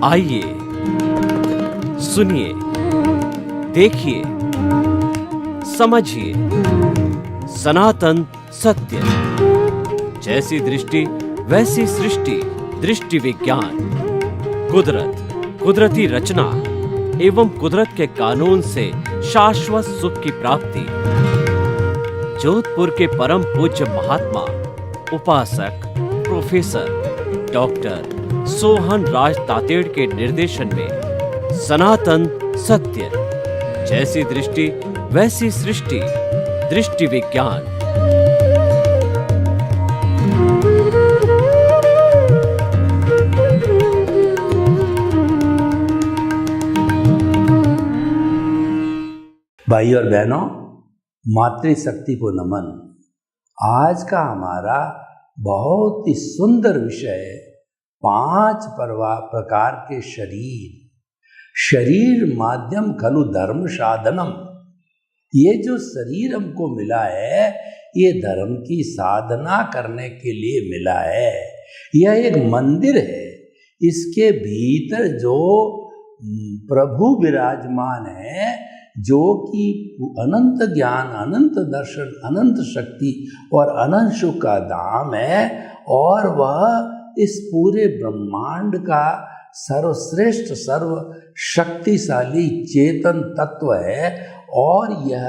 आइए, सुनिए, देखिए, समझिए सनातन सत्य। जैसी दृष्टि वैसी सृष्टि, दृष्टि विज्ञान। कुदरत, कुदरती रचना एवं कुदरत के कानून से शाश्वत सुख की प्राप्ति। जोधपुर के परम पूज्य महात्मा उपासक प्रोफेसर डॉक्टर सोहन राज तातेड़ के निर्देशन में सनातन सत्य। जैसी दृष्टि वैसी सृष्टि, दृष्टि विज्ञान। भाई और बहनों, मातृशक्ति को नमन। आज का हमारा बहुत ही सुंदर विषय है 5 प्रकार के शरीर माध्यम खलु धर्म साधनम। ये जो शरीर हमको मिला है, ये धर्म की साधना करने के लिए मिला है। यह एक मंदिर है, इसके भीतर जो प्रभु विराजमान है, जो कि अनंत ज्ञान, अनंत दर्शन, अनंत शक्ति और अनंत सुख का धाम है, और वह इस पूरे ब्रह्मांड का सर्वश्रेष्ठ, सर्व शक्तिशाली चेतन तत्व है। और यह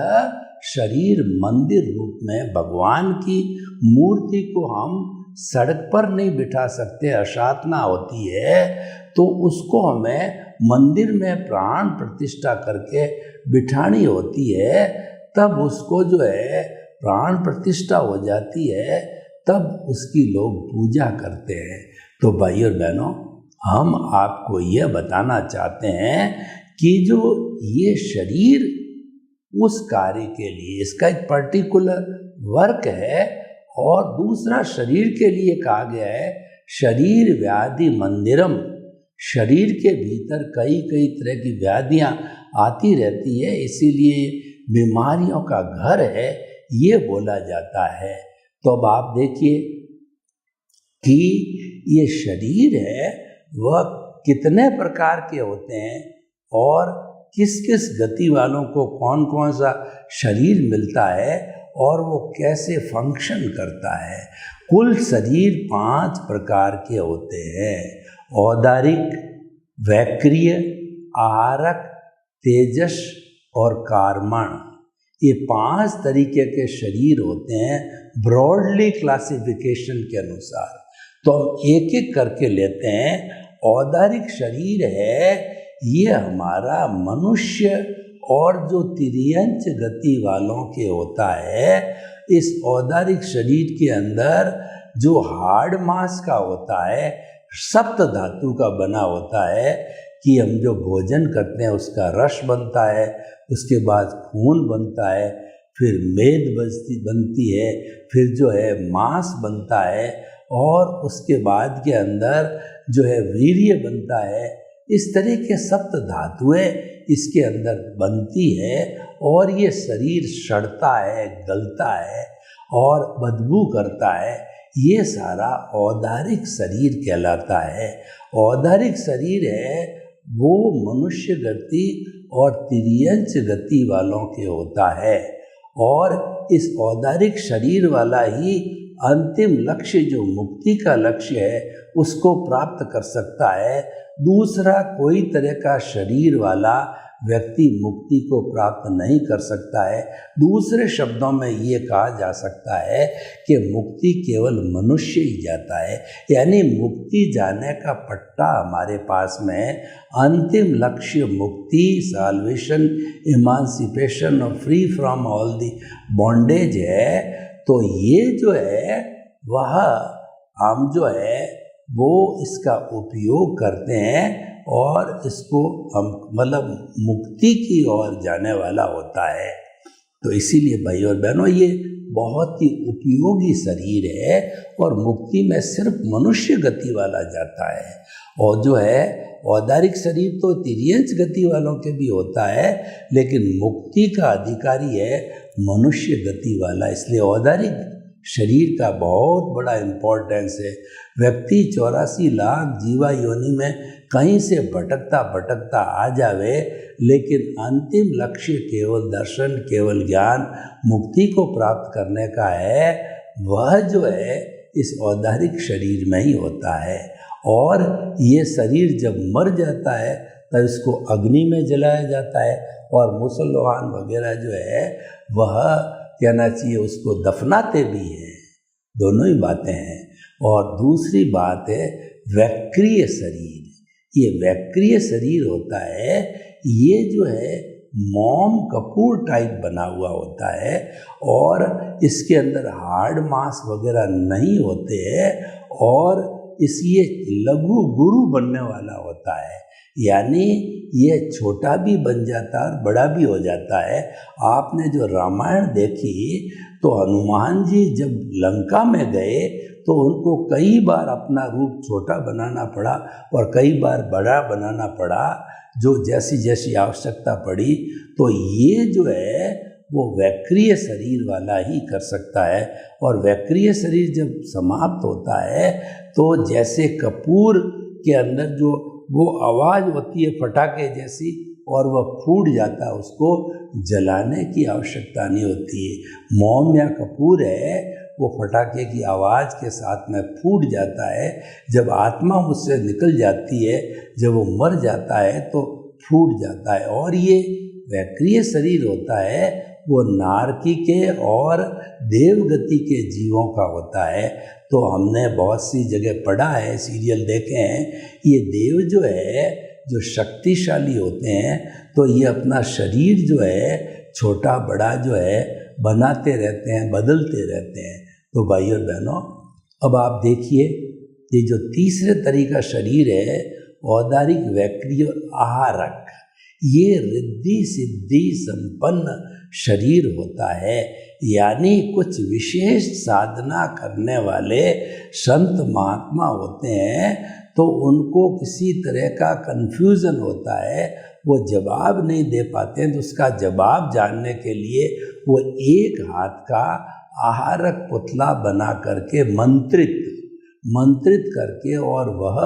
शरीर मंदिर रूप में भगवान की मूर्ति को हम सड़क पर नहीं बिठा सकते, असाधना होती है, तो उसको हमें मंदिर में प्राण प्रतिष्ठा करके बिठानी होती है। तब उसको जो है प्राण प्रतिष्ठा हो जाती है, तब उसकी लोग पूजा करते हैं। तो भाई और बहनों, हम आपको यह बताना चाहते हैं कि जो ये शरीर उस कार्य के लिए, इसका एक पर्टिकुलर वर्क है। और दूसरा, शरीर के लिए कहा गया है शरीर व्याधि मंदिरम। शरीर के भीतर कई कई तरह की व्याधियां आती रहती है, इसीलिए बीमारियों का घर है, ये बोला जाता है। तो अब आप देखिए कि ये शरीर है वह कितने प्रकार के होते हैं, और किस किस गति वालों को कौन कौन सा शरीर मिलता है, और वो कैसे फंक्शन करता है। कुल शरीर 5 प्रकार के होते हैं: औदारिक, वैक्रिय, आहारक, तेजस और कार्मण। ये 5 तरीके के शरीर होते हैं ब्रॉडली क्लासिफिकेशन के अनुसार। तो हम एक एक करके लेते हैं। औदारिक शरीर है, ये हमारा मनुष्य और जो तिर्यंच गति वालों के होता है। इस औदारिक शरीर के अंदर जो हार्ड मांस का होता है, सप्त धातु का बना होता है, कि हम जो भोजन करते हैं उसका रस बनता है, उसके बाद खून बनता है, फिर मेद बनती है, फिर जो है मांस बनता है, और उसके बाद के अंदर जो है वीर्य बनता है। इस तरह के सप्त धातुएं इसके अंदर बनती है, और ये शरीर सड़ता है, गलता है और बदबू करता है। ये सारा औदारिक शरीर कहलाता है। औदारिक शरीर है वो मनुष्य गति और तिर्यंच गति वालों के होता है, और इस औदारिक शरीर वाला ही अंतिम लक्ष्य, जो मुक्ति का लक्ष्य है, उसको प्राप्त कर सकता है। दूसरा कोई तरह का शरीर वाला व्यक्ति मुक्ति को प्राप्त नहीं कर सकता है। दूसरे शब्दों में ये कहा जा सकता है कि मुक्ति केवल मनुष्य ही जाता है, यानी मुक्ति जाने का पट्टा हमारे पास में है। अंतिम लक्ष्य मुक्ति, साल्वेशन, इमांसिपेशन और free from all the bondage है। तो ये जो है वह हम जो है वो इसका उपयोग करते हैं, और इसको हम मतलब मुक्ति की ओर जाने वाला होता है। तो इसीलिए भाई और बहनों, ये बहुत ही उपयोगी शरीर है, और मुक्ति में सिर्फ मनुष्य गति वाला जाता है। और जो है औदारिक शरीर तो तिर्यंच गति वालों के भी होता है, लेकिन मुक्ति का अधिकारी है मनुष्य गति वाला। इसलिए औदारिक शरीर का बहुत बड़ा इम्पोर्टेंस है। व्यक्ति 84 लाख जीवा योनि में कहीं से भटकता भटकता आ जावे, लेकिन अंतिम लक्ष्य केवल दर्शन, केवल ज्ञान, मुक्ति को प्राप्त करने का है। वह जो है इस औदारिक शरीर में ही होता है। और ये शरीर जब मर जाता है तब इसको अग्नि में जलाया जाता है, और मुसलमान वगैरह जो है वह कहना चाहिए उसको दफनाते भी हैं। दोनों ही बातें हैं। और दूसरी बात है वैक्रिय शरीर। ये वैक्रिय शरीर होता है, ये जो है मोम कपूर टाइप बना हुआ होता है, और इसके अंदर हार्ड मांस वगैरह नहीं होते हैं, और इसलिए लघु गुरु बनने वाला होता है। यानी ये छोटा भी बन जाता है और बड़ा भी हो जाता है। आपने जो रामायण देखी तो हनुमान जी जब लंका में गए तो उनको कई बार अपना रूप छोटा बनाना पड़ा और कई बार बड़ा बनाना पड़ा, जो जैसी जैसी आवश्यकता पड़ी। तो ये जो है वो वैक्रिय शरीर वाला ही कर सकता है। और वैक्रिय शरीर जब समाप्त होता है तो जैसे कपूर के अंदर जो वो आवाज़ होती है फटाके जैसी, और वह फूट जाता है, उसको जलाने की आवश्यकता नहीं होती है। मोम या कपूर है वो फटाके की आवाज़ के साथ में फूट जाता है। जब आत्मा उससे निकल जाती है, जब वो मर जाता है तो फूट जाता है। और ये वैक्रिय शरीर होता है वो नारकी के और देवगति के जीवों का होता है। तो हमने बहुत सी जगह पढ़ा है, सीरियल देखे हैं, ये देव जो है जो शक्तिशाली होते हैं तो ये अपना शरीर जो है छोटा बड़ा जो है बनाते रहते हैं, बदलते रहते हैं। तो भाई और बहनों, अब आप देखिए ये जो तीसरे तरीका शरीर है औदारिक, वैक्रिय और आहारक, ये रिद्धि सिद्धि संपन्न शरीर होता है। यानी कुछ विशेष साधना करने वाले संत महात्मा होते हैं तो उनको किसी तरह का कन्फ्यूज़न होता है, वो जवाब नहीं दे पाते हैं, तो उसका जवाब जानने के लिए वो एक हाथ का आहारक पुतला बना करके मंत्रित करके और वह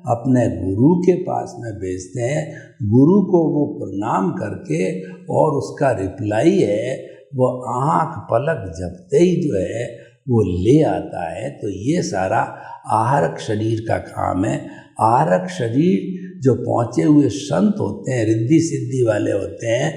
अपने गुरु के पास में भेजते हैं। गुरु को वो प्रणाम करके और उसका रिप्लाई है वो आँख पलक झपकते ही जो है वो ले आता है। तो ये सारा आहारक शरीर का काम है। आहारक शरीर जो पहुँचे हुए संत होते हैं, रिद्धि सिद्धि वाले होते हैं,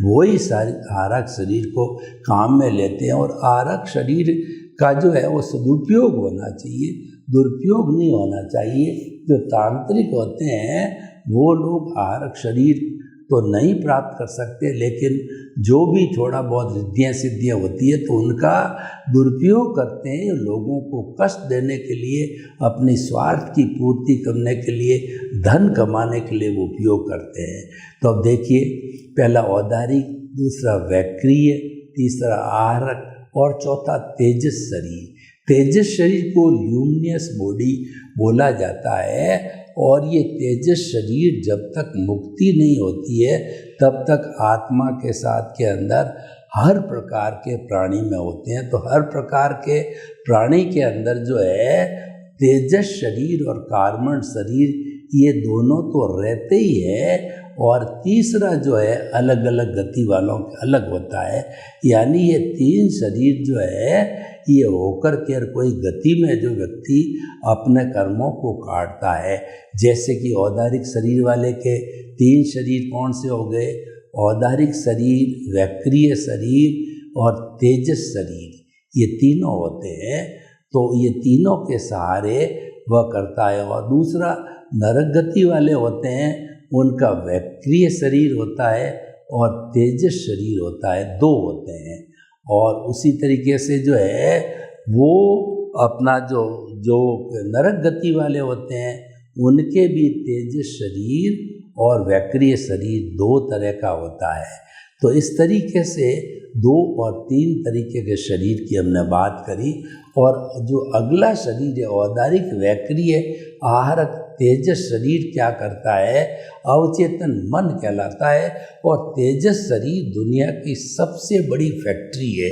वही सारी आहारक शरीर को काम में लेते हैं। और आहारक शरीर का जो है वो सदुपयोग होना चाहिए, दुरुपयोग नहीं होना चाहिए। जो तांत्रिक होते हैं वो लोग आहारक शरीर तो नहीं प्राप्त कर सकते, लेकिन जो भी थोड़ा बहुत रिद्धियाँ सिद्धियाँ होती है तो उनका दुरुपयोग करते हैं, लोगों को कष्ट देने के लिए, अपनी स्वार्थ की पूर्ति करने के लिए, धन कमाने के लिए वो उपयोग करते हैं। तो अब देखिए, पहला औदारिक, दूसरा वैक्रिय, तीसरा आहारक और चौथा तेजस शरीर। तेजस शरीर को ल्यूमिनियस बॉडी बोला जाता है। और ये तेजस शरीर जब तक मुक्ति नहीं होती है तब तक आत्मा के साथ के अंदर हर प्रकार के प्राणी में होते हैं। तो हर प्रकार के प्राणी के अंदर जो है तेजस शरीर और कार्बन शरीर ये दोनों तो रहते ही है। और तीसरा जो है अलग अलग गति वालों के अलग होता है। यानी ये तीन शरीर जो है ये होकर के कोई गति में जो व्यक्ति अपने कर्मों को काटता है, जैसे कि औदारिक शरीर वाले के तीन शरीर कौन से हो गए? औदारिक शरीर, वैक्रिय शरीर और तेजस शरीर, ये तीनों होते हैं। तो ये तीनों के सहारे वह करता है। और दूसरा नरक गति वाले होते हैं, उनका वैक्रिय शरीर होता है और तेजस शरीर होता है, दो होते हैं। और उसी तरीके से जो है वो अपना जो नरक गति वाले होते हैं उनके भी तेजस शरीर और वैक्रिय शरीर दो तरह का होता है। तो इस तरीके से 2 और 3 तरीके के शरीर की हमने बात करी। और जो अगला शरीर है औदारिक वैक्रिय आहारक तेजस शरीर क्या करता है, अवचेतन मन कहलाता है। और तेजस शरीर दुनिया की सबसे बड़ी फैक्ट्री है।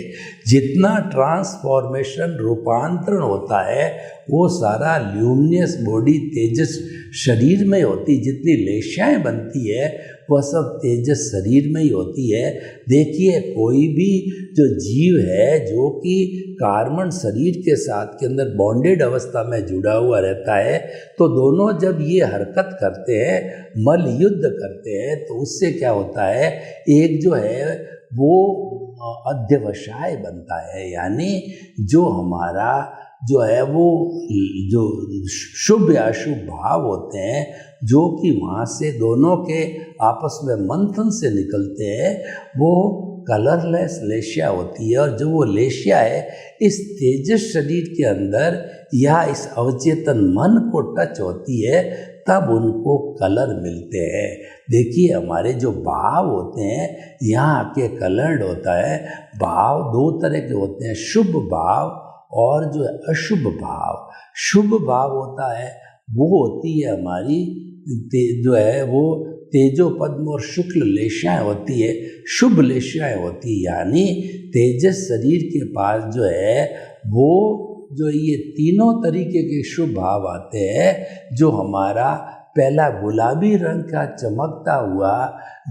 जितना ट्रांसफॉर्मेशन रूपांतरण होता है वो सारा ल्यूमिनियस बॉडी तेजस शरीर में होती। जितनी लेशाएं बनती है वह सब तेजस शरीर में ही होती है। देखिए कोई भी जो जीव है जो कि कार्बन शरीर के साथ के अंदर बॉन्डेड अवस्था में जुड़ा हुआ रहता है, तो दोनों जब ये हरकत करते हैं, मल युद्ध करते हैं, तो उससे क्या होता है, एक जो है वो अध्यवसाय बनता है। यानी जो हमारा जो है वो जो शुभ या अशुभ भाव होते हैं जो कि वहाँ से दोनों के आपस में मंथन से निकलते हैं, वो कलरलेस लेशिया होती है। और जो वो लेशिया है इस तेजस शरीर के अंदर या इस अवचेतन मन को टच होती है, तब उनको कलर मिलते हैं। देखिए हमारे जो भाव होते हैं यहाँ आके कलर्ड होता है। भाव दो तरह के होते हैं, शुभ भाव और जो है अशुभ भाव। शुभ भाव होता है वो होती है हमारी जो है वो तेजो पद्म और शुक्ल लेशियाएँ होती है, शुभ लेशियाएँ होती है। यानी तेजस शरीर के पास जो है वो जो ये तीनों तरीके के शुभ भाव आते हैं। जो हमारा पहला गुलाबी रंग का चमकता हुआ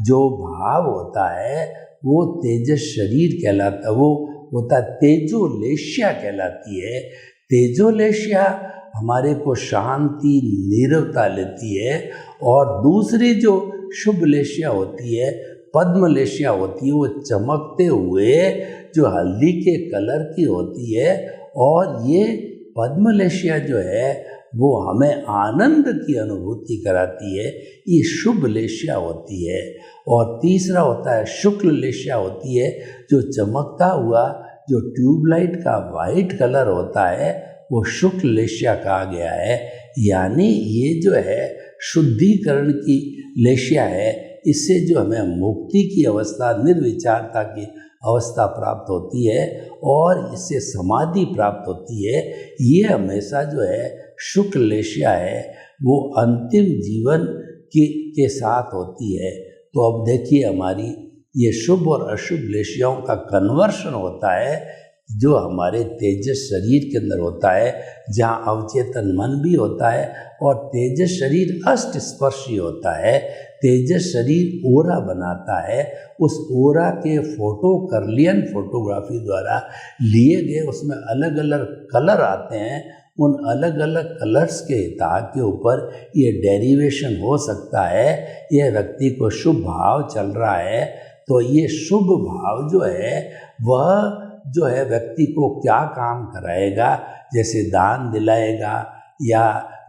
जो भाव होता है वो तेजस शरीर कहलाता, वो होता तेजोलेशिया कहलाती है। तेजोलेशिया हमारे को शांति नीरवता लेती है। और दूसरी जो शुभ लेशिया होती है, पद्मलेशिया होती है, वो चमकते हुए जो हल्दी के कलर की होती है। और ये पद्मलेशिया जो है वो हमें आनंद की अनुभूति कराती है, ये शुभ लेशिया होती है। और तीसरा होता है शुक्ल लेशिया होती है, जो चमकता हुआ जो ट्यूबलाइट का वाइट कलर होता है वो शुक्ल लेशिया कहा गया है। यानी ये जो है शुद्धिकरण की लेशिया है। इससे जो हमें मुक्ति की अवस्था, निर्विचारता की अवस्था प्राप्त होती है और इससे समाधि प्राप्त होती है। ये हमेशा जो है शुक्ल लेशिया है वो अंतिम जीवन के साथ होती है। तो अब देखिए हमारी ये शुभ और अशुभ लेशियाओं का कन्वर्शन होता है जो हमारे तेजस शरीर के अंदर होता है, जहाँ अवचेतन मन भी होता है। और तेजस शरीर अष्ट स्पर्शी होता है। तेजस शरीर ओरा बनाता है। उस ओरा के फोटो कर्लियन फोटोग्राफी द्वारा लिए गए, उसमें अलग अलग कलर आते हैं। उन अलग अलग कलर्स के हिसाब के ऊपर ये डेरिवेशन हो सकता है। यह व्यक्ति को शुभ भाव चल रहा है तो ये शुभ भाव जो है वह जो है व्यक्ति को क्या काम कराएगा, जैसे दान दिलाएगा या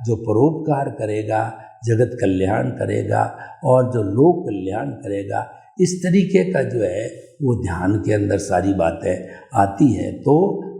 जो परोपकार करेगा, जगत कल्याण करेगा और जो लोक कल्याण करेगा, इस तरीके का जो है वो ध्यान के अंदर सारी बातें आती हैं। तो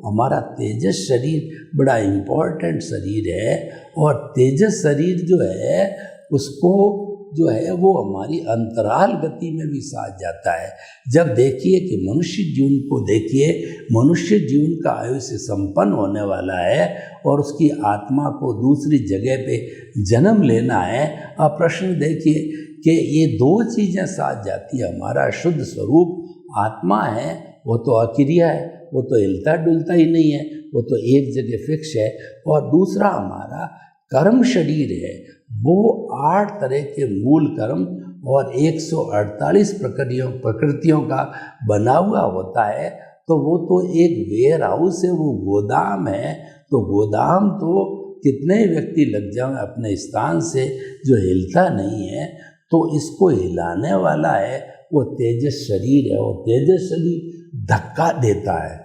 हमारा तेजस शरीर बड़ा इम्पोर्टेंट शरीर है। और तेजस शरीर जो है उसको जो है वो हमारी अंतराल गति में भी साथ जाता है। जब देखिए कि मनुष्य जीवन को देखिए, मनुष्य जीवन का आयुष्य संपन्न होने वाला है और उसकी आत्मा को दूसरी जगह पे जन्म लेना है। अब प्रश्न देखिए कि ये दो चीज़ें साथ जाती है। हमारा शुद्ध स्वरूप आत्मा है, वो तो अक्रिय है, वो तो हिलता डुलता ही नहीं है, वो तो एक जगह फिक्स है। और दूसरा हमारा कर्म शरीर है, वो 8 तरह के मूल कर्म और 148 प्रकृतियों का बना हुआ होता है। तो वो तो एक वेयर हाउस है, वो गोदाम है। तो गोदाम तो कितने व्यक्ति लग जाएं अपने स्थान से, जो हिलता नहीं है, तो इसको हिलाने वाला है वो तेजस शरीर है। और तेजस शरीर धक्का देता है।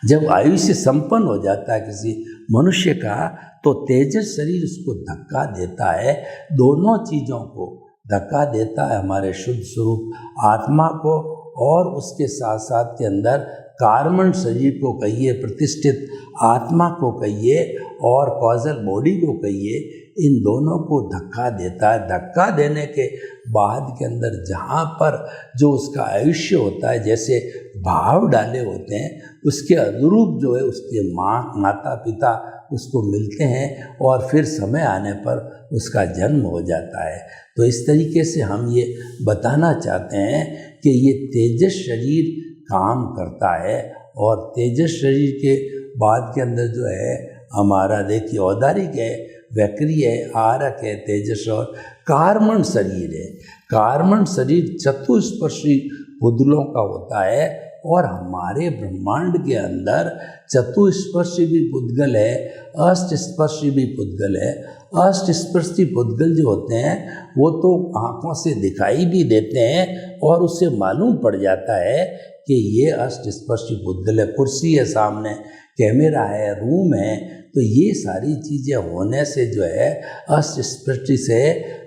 जब आयुष्य संपन्न हो जाता है किसी मनुष्य का, तो तेजस शरीर उसको धक्का देता है। दोनों चीज़ों को धक्का देता है, हमारे शुद्ध स्वरूप आत्मा को और उसके साथ साथ के अंदर कार्बन शरीर को कहिए, प्रतिष्ठित आत्मा को कहिए और कॉजल बॉडी को कहिए, इन दोनों को धक्का देता है। धक्का देने के बाद के अंदर जहाँ पर जो उसका आयुष्य होता है, जैसे भाव डाले होते हैं, उसके अनुरूप जो है उसके माता पिता उसको मिलते हैं और फिर समय आने पर उसका जन्म हो जाता है। तो इस तरीके से हम ये बताना चाहते हैं कि ये तेजस शरीर काम करता है और तेजस शरीर के बाद के अंदर जो है हमारा देखिए औदारिक है, वैक्री है, आरक है, तेजस और कार्मण शरीर है। कार्मण शरीर चतुष्पर्शी पुद्गलों का होता है और हमारे ब्रह्मांड के अंदर चतुष्पर्शी भी पुद्गल है, अष्टस्पर्शी भी पुद्गल है। अष्टस्पर्शी पुद्गल जो होते हैं वो तो आँखों से दिखाई भी देते हैं और उससे मालूम पड़ जाता है कि ये अष्टस्पर्शी पुद्गल है। कुर्सी है सामने, कैमरा है, रूम है, तो ये सारी चीज़ें होने से जो है अष्टस्पर्शी से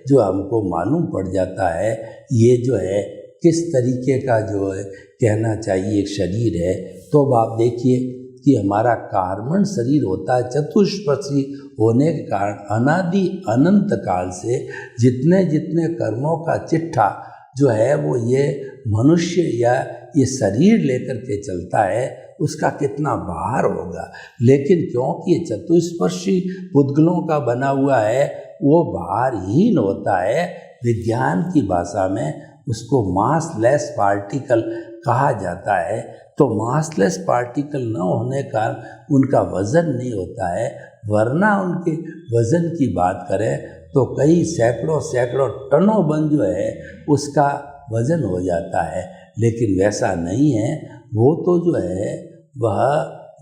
जो हमको मालूम पड़ जाता है ये जो है किस तरीके का जो है कहना चाहिए एक शरीर है। तो अब आप देखिए कि हमारा कार्बन शरीर होता है चतुष्पर्शी होने के कारण अनादि अनंत काल से जितने जितने कर्मों का चिट्ठा जो है वो ये मनुष्य या ये शरीर लेकर के चलता है, उसका कितना भार होगा। लेकिन क्योंकि ये चतुष्पर्शी पुद्गलों का बना हुआ है वो भारहीन होता है। विज्ञान की भाषा में उसको मासलेस पार्टिकल कहा जाता है। तो मासलेस पार्टिकल न होने का उनका वज़न नहीं होता है, वरना उनके वज़न की बात करें तो कई सैकड़ों सैकड़ों टनों बन जो है उसका वज़न हो जाता है। लेकिन वैसा नहीं है, वो तो जो है वह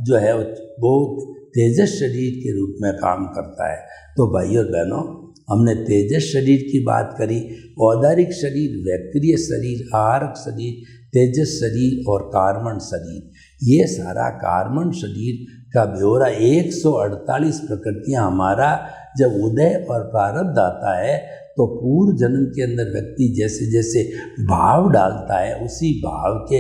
जो है वो तेजस शरीर के रूप में काम करता है। तो भाइयों और बहनों, हमने तेजस शरीर की बात करी, औदारिक शरीर, वैक्रिय शरीर, आरक शरीर, तेजस शरीर और कार्बन शरीर। ये सारा कार्बन शरीर का ब्यौरा 148 प्रकृतियाँ हमारा जब उदय और प्रारब्ध आता है तो पूर्व जन्म के अंदर व्यक्ति जैसे जैसे भाव डालता है उसी भाव के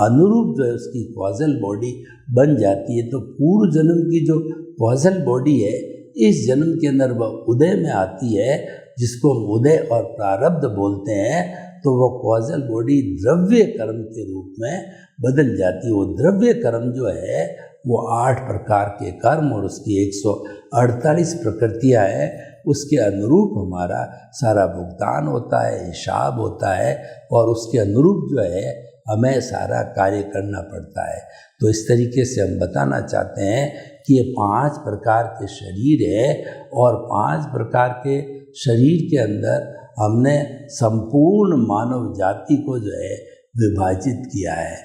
अनुरूप जो है उसकी कॉजल बॉडी बन जाती है। तो पूर्व जन्म की जो कॉजल बॉडी है इस जन्म के अंदर वह उदय में आती है, जिसको हम उदय और प्रारब्ध बोलते हैं। तो वो कॉजल बॉडी द्रव्य कर्म के रूप में बदल जाती है। वो द्रव्य कर्म जो है वो 8 प्रकार के कर्म और उसकी 148 प्रकृतियाँ हैं, उसके अनुरूप हमारा सारा भुगतान होता है, हिसाब होता है और उसके अनुरूप जो है हमें सारा कार्य करना पड़ता है। तो इस तरीके से हम बताना चाहते हैं कि ये 5 प्रकार के शरीर है और 5 प्रकार के शरीर के अंदर हमने संपूर्ण मानव जाति को जो है विभाजित किया है।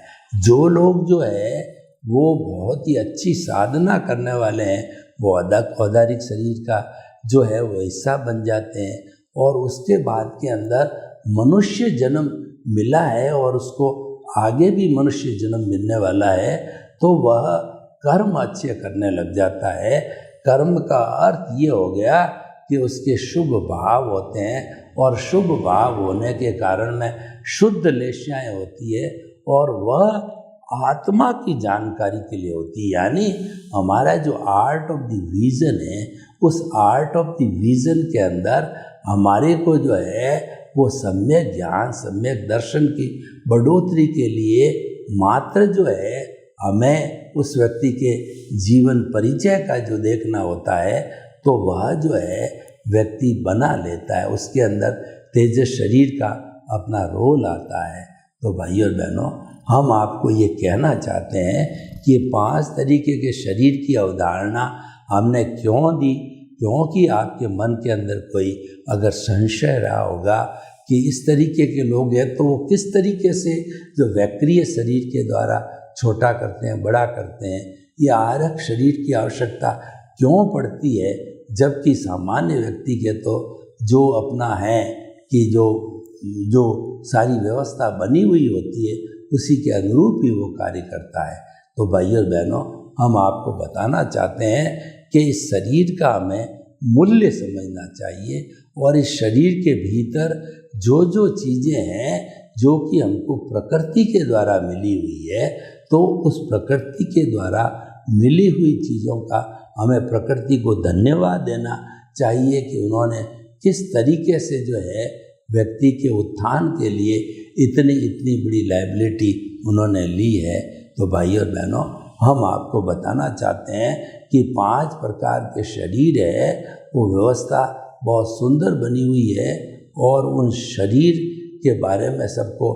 जो लोग जो है वो बहुत ही अच्छी साधना करने वाले हैं वो औदारिक शरीर का जो है वो हिस्सा बन जाते हैं और उसके बाद के अंदर मनुष्य जन्म मिला है और उसको आगे भी मनुष्य जन्म मिलने वाला है तो वह कर्म अच्छे करने लग जाता है। कर्म का अर्थ ये हो गया कि उसके शुभ भाव होते हैं और शुभ भाव होने के कारण में शुद्ध लेशाएँ होती है और वह आत्मा की जानकारी के लिए होती है। यानी हमारा जो आर्ट ऑफ द विजन है उस आर्ट ऑफ द विजन के अंदर हमारे को जो है वो सम्यक ज्ञान, सम्यक दर्शन की बढ़ोतरी के लिए मात्र जो है हमें उस व्यक्ति के जीवन परिचय का जो देखना होता है तो वह जो है व्यक्ति बना लेता है, उसके अंदर तेजस शरीर का अपना रोल आता है। तो भाइयों और बहनों, हम आपको ये कहना चाहते हैं कि ये 5 तरीके के शरीर की अवधारणा हमने क्यों दी, क्योंकि आपके मन के अंदर कोई अगर संशय रहा होगा कि इस तरीके के लोग हैं तो वो किस तरीके से जो वैक्रिय शरीर के द्वारा छोटा करते हैं, बड़ा करते हैं, ये आरक शरीर की आवश्यकता क्यों पड़ती है, जबकि सामान्य व्यक्ति के तो जो अपना है कि जो सारी व्यवस्था बनी हुई होती है उसी के अनुरूप ही वो कार्य करता है। तो भाइयों और बहनों, हम आपको बताना चाहते हैं कि इस शरीर का हमें मूल्य समझना चाहिए और इस शरीर के भीतर जो जो चीज़ें हैं जो कि हमको प्रकृति के द्वारा मिली हुई है तो उस प्रकृति के द्वारा मिली हुई चीज़ों का हमें प्रकृति को धन्यवाद देना चाहिए कि उन्होंने किस तरीके से जो है व्यक्ति के उत्थान के लिए इतनी बड़ी लायबिलिटी उन्होंने ली है। तो भाई और बहनों, हम आपको बताना चाहते हैं कि 5 प्रकार के शरीर है, वो व्यवस्था बहुत सुंदर बनी हुई है और उन शरीर के बारे में सबको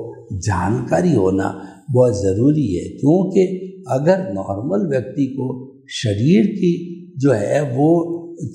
जानकारी होना बहुत ज़रूरी है। क्योंकि अगर नॉर्मल व्यक्ति को शरीर की जो है वो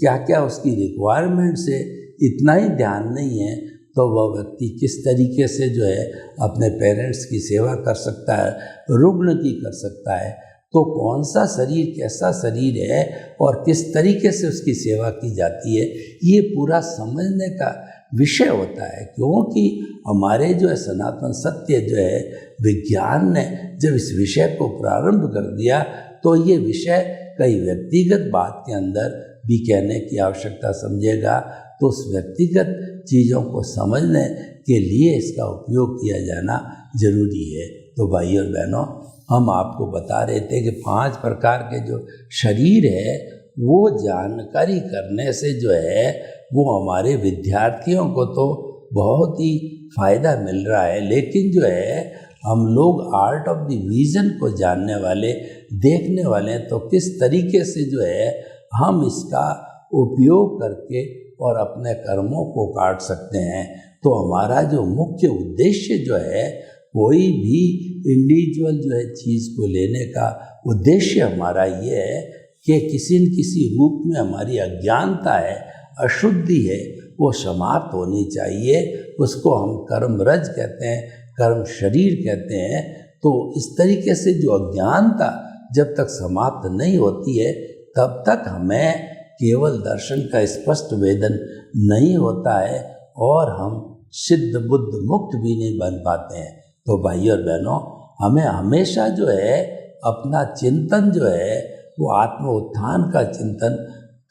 क्या क्या उसकी रिक्वायरमेंट से इतना ही ध्यान नहीं है, तो वह व्यक्ति किस तरीके से जो है अपने पेरेंट्स की सेवा कर सकता है, रुग्ण की कर सकता है। तो कौन सा शरीर कैसा शरीर है और किस तरीके से उसकी सेवा की जाती है, ये पूरा समझने का विषय होता है। क्योंकि हमारे जो है सनातन सत्य जो है विज्ञान ने जब इस विषय को प्रारंभ कर दिया, तो ये विषय कई व्यक्तिगत बात के अंदर भी कहने की आवश्यकता समझेगा। तो उस व्यक्तिगत चीज़ों को समझने के लिए इसका उपयोग किया जाना जरूरी है। तो भाई और बहनों, हम आपको बता रहे थे कि 5 प्रकार के जो शरीर है वो जानकारी करने से जो है वो हमारे विद्यार्थियों को तो बहुत ही फायदा मिल रहा है, लेकिन जो है हम लोग आर्ट ऑफ द विजन को जानने वाले, देखने वाले हैं, तो किस तरीके से जो है हम इसका उपयोग करके और अपने कर्मों को काट सकते हैं। तो हमारा जो मुख्य उद्देश्य जो है, कोई भी इंडिविजुअल जो है चीज़ को लेने का उद्देश्य हमारा ये है कि किसी न किसी रूप में हमारी अज्ञानता है, अशुद्धि है, वो समाप्त होनी चाहिए। उसको हम कर्म रज कहते हैं, कर्म शरीर कहते हैं। तो इस तरीके से जो अज्ञानता जब तक समाप्त नहीं होती है, तब तक हमें केवल दर्शन का स्पष्ट वेदन नहीं होता है और हम सिद्ध बुद्ध मुक्त भी नहीं बन पाते हैं। तो भाई और बहनों, हमें हमेशा जो है अपना चिंतन जो है वो आत्म उत्थान का चिंतन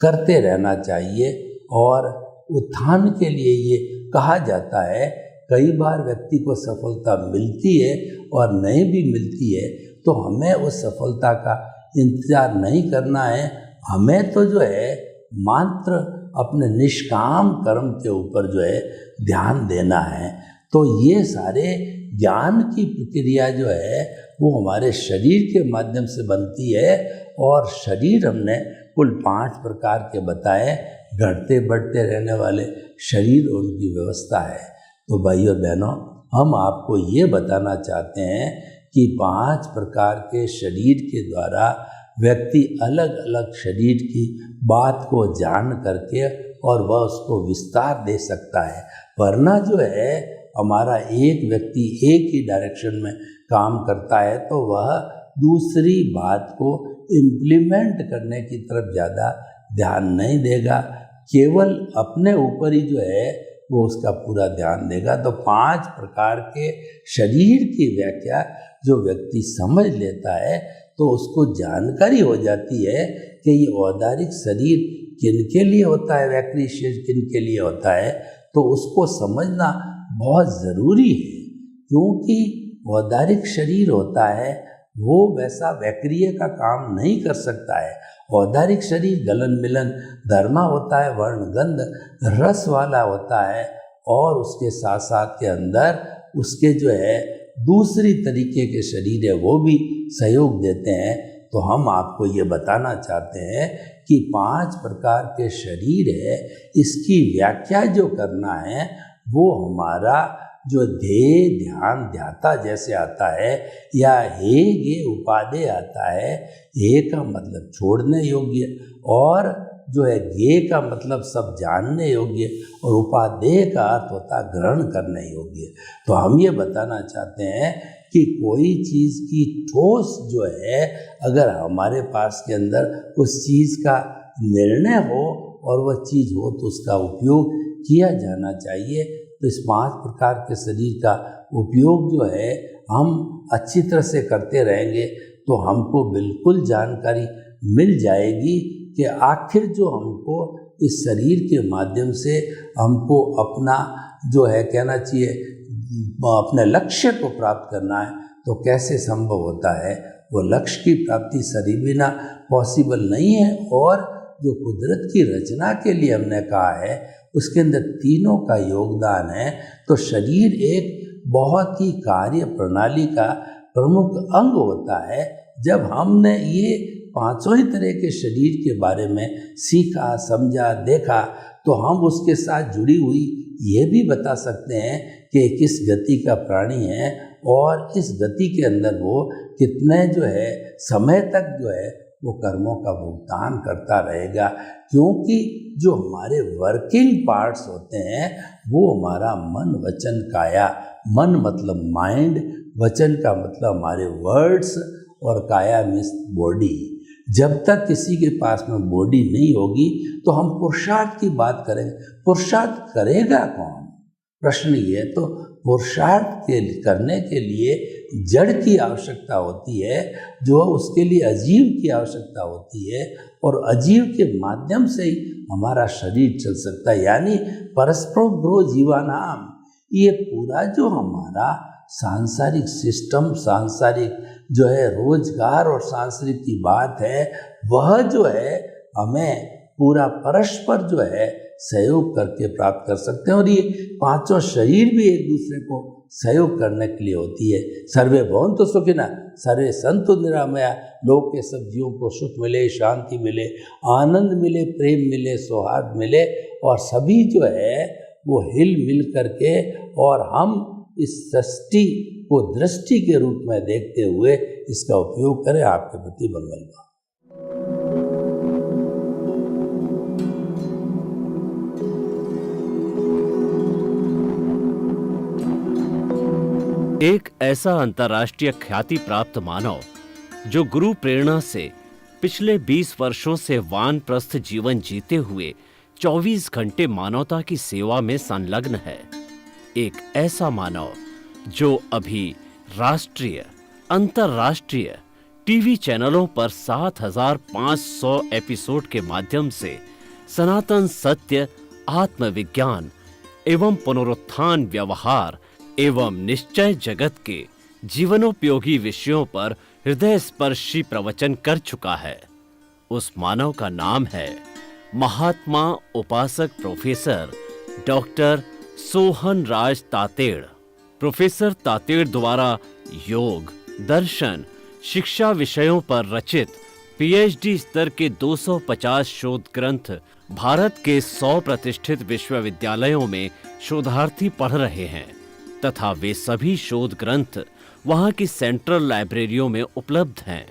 करते रहना चाहिए। और उत्थान के लिए ये कहा जाता है, कई बार व्यक्ति को सफलता मिलती है और नहीं भी मिलती है, तो हमें उस सफलता का इंतज़ार नहीं करना है। हमें तो जो है मात्र अपने निष्काम कर्म के ऊपर जो है ध्यान देना है। तो ये सारे ज्ञान की प्रक्रिया जो है वो हमारे शरीर के माध्यम से बनती है। और शरीर हमने कुल 5 प्रकार के बताए, घटते बढ़ते रहने वाले शरीर, उनकी व्यवस्था है। तो भाई और बहनों, हम आपको ये बताना चाहते हैं कि 5 प्रकार के शरीर के द्वारा व्यक्ति अलग अलग शरीर की बात को जान करके और वह उसको विस्तार दे सकता है। वरना जो है हमारा एक व्यक्ति एक ही डायरेक्शन में काम करता है, तो वह दूसरी बात को इम्प्लीमेंट करने की तरफ ज़्यादा ध्यान नहीं देगा, केवल अपने ऊपर ही जो है वो उसका पूरा ध्यान देगा। तो 5 प्रकार के शरीर की व्याख्या जो व्यक्ति समझ लेता है, तो उसको जानकारी हो जाती है कि ये औदारिक शरीर किन के लिए होता है, वैक्री शरीर किन के लिए होता है। तो उसको समझना बहुत ज़रूरी है, क्योंकि औदारिक शरीर होता है वो वैसा वैक्रिय का काम नहीं कर सकता है। औदारिक शरीर गलन मिलन धर्मा होता है, वर्ण गंध रस वाला होता है, और उसके साथ साथ के अंदर उसके जो है दूसरी तरीके के शरीर है वो भी सहयोग देते हैं। तो हम आपको ये बताना चाहते हैं कि 5 प्रकार के शरीर है, इसकी व्याख्या जो करना है वो हमारा जो ध्येय ध्यान ध्याता जैसे आता है, या हे गे उपादेय आता है। हे का मतलब छोड़ने योग्य, और जो है गे का मतलब सब जानने योग्य, और उपादेय का अर्थ होता है ग्रहण करने योग्य। तो हम ये बताना चाहते हैं कि कोई चीज़ की ठोस जो है अगर हमारे पास के अंदर उस चीज़ का निर्णय हो और वह चीज़ हो, तो उसका उपयोग किया जाना चाहिए। तो इस 5 प्रकार के शरीर का उपयोग जो है हम अच्छी तरह से करते रहेंगे, तो हमको बिल्कुल जानकारी मिल जाएगी कि आखिर जो हमको इस शरीर के माध्यम से हमको अपना जो है कहना चाहिए अपने लक्ष्य को प्राप्त करना है, तो कैसे संभव होता है। वो लक्ष्य की प्राप्ति शरीर बिना पॉसिबल नहीं है। और जो कुदरत की रचना के लिए हमने कहा है उसके अंदर तीनों का योगदान है। तो शरीर एक बहुत ही कार्य प्रणाली का प्रमुख अंग होता है। जब हमने ये पांचों ही तरह के शरीर के बारे में सीखा, समझा, देखा, तो हम उसके साथ जुड़ी हुई ये भी बता सकते हैं कि किस गति का प्राणी है और इस गति के अंदर वो कितने जो है समय तक जो है वो कर्मों का भुगतान करता रहेगा। क्योंकि जो हमारे वर्किंग पार्ट्स होते हैं वो हमारा मन, वचन, काया। मन मतलब माइंड, वचन का मतलब हमारे वर्ड्स और काया मीन्स बॉडी। जब तक किसी के पास में बॉडी नहीं होगी तो हम पुरुषार्थ की बात करेंगे। पुरुषार्थ करेगा कौन? प्रश्न ये है। तो पुरुषार्थ करने के लिए जड़ की आवश्यकता होती है, जो उसके लिए अजीव की आवश्यकता होती है, और अजीव के माध्यम से ही हमारा शरीर चल सकता है। यानी परस्पर ग्रो जीवानाम, ये पूरा जो हमारा सांसारिक सिस्टम, सांसारिक जो है रोजगार और सांस्कृतिक की बात है, वह जो है हमें पूरा परस्पर जो है सहयोग करके प्राप्त कर सकते हैं। और ये पांचों शरीर भी एक दूसरे को सहयोग करने के लिए होती है। सर्वे भवन्तु सुखिनः, सर्वे सन्तु निरामया, लोक के सब जीवों को सुख मिले, शांति मिले, आनंद मिले, प्रेम मिले, सौहार्द मिले, और सभी जो है वो हिल मिल करके, और हम इस सृष्टि को दृष्टि के रूप में देखते हुए इसका उपयोग करें। आपके प्रति मंगल हो। एक ऐसा अंतर्राष्ट्रीय ख्याति प्राप्त मानव जो गुरु प्रेरणा से पिछले 20 वर्षों से वानप्रस्थ जीवन जीते हुए 24 घंटे मानवता की सेवा में संलग्न है। एक ऐसा मानव जो अभी राष्ट्रीय, अंतर्राष्ट्रीय टीवी चैनलों पर 7,500 एपिसोड के माध्यम से सनातन सत्य, आत्मविज्ञान एवं पुनरुत्थान, व्यवहार एवं निश्चय जगत के जीवनोपयोगी विषयों पर हृदय स्पर्शी प्रवचन कर चुका है। उस मानव का नाम है महात्मा उपासक प्रोफेसर डॉक्टर सोहन राज तातेड़। प्रोफेसर तातेड़ द्वारा योग, दर्शन, शिक्षा विषयों पर रचित पीएचडी स्तर के 250 शोध ग्रंथ भारत के 100 प्रतिष्ठित विश्वविद्यालयों में शोधार्थी पढ़ रहे हैं, तथा वे सभी शोध ग्रंथ वहां की सेंट्रल लाइब्रेरियों में उपलब्ध हैं।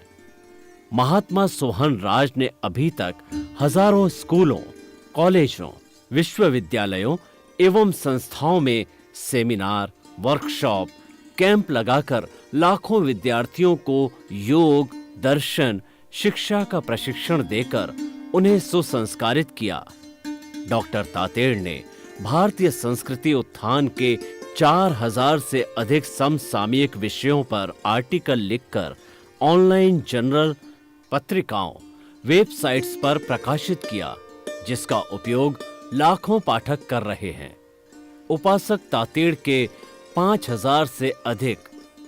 महात्मा सोहन राज ने अभी तक हजारों स्कूलों, कॉलेजों, विश्वविद्यालयों एवं संस्थाओं में सेमिनार, वर्कशॉप, कैंप लगाकर लाखों विद्यार्थियों को योग, दर्शन, शिक्षा का प्रशिक्षण देकर उन्हें सुसंस्कारित किया। डॉक्टर तातेड़ ने भारतीय संस्कृति उत्थान के 4000 से अधिक समसामयिक विषयों पर आर्टिकल लिखकर ऑनलाइन जर्नल, पत्रिकाओं, वेबसाइट्स पर प्रकाशित किया, जिसका उपयोग लाखों पाठक कर रहे हैं। उपासक तातेड़ के 5000 से अधिक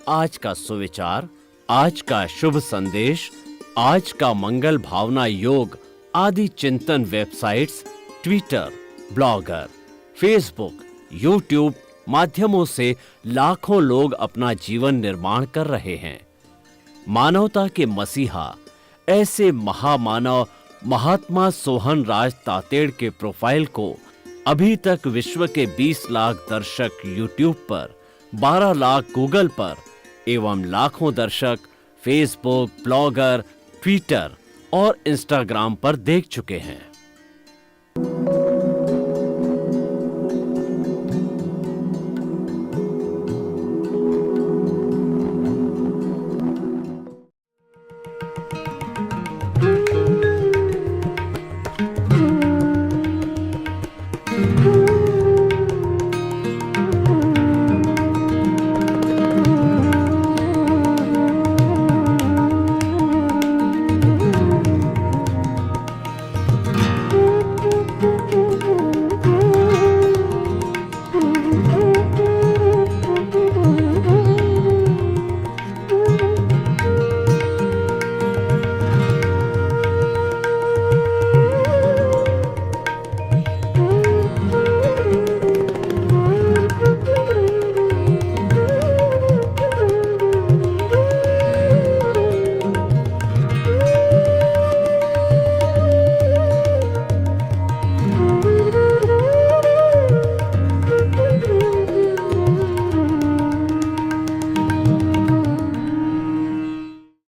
आज का सुविचार, आज का शुभ संदेश, आज का मंगल भावना योग आदि चिंतन websites, Twitter, blogger, Facebook, YouTube माध्यमों से लाखों लोग अपना जीवन निर्माण कर रहे हैं। मानवता के मसीहा ऐसे महामानव महात्मा सोहन राज तातेड़ के प्रोफाइल को अभी तक विश्व के 20 लाख दर्शक यूट्यूब पर, 12 लाख गूगल पर एवं लाखों दर्शक फेसबुक, ब्लॉगर, ट्विटर और इंस्टाग्राम पर देख चुके हैं।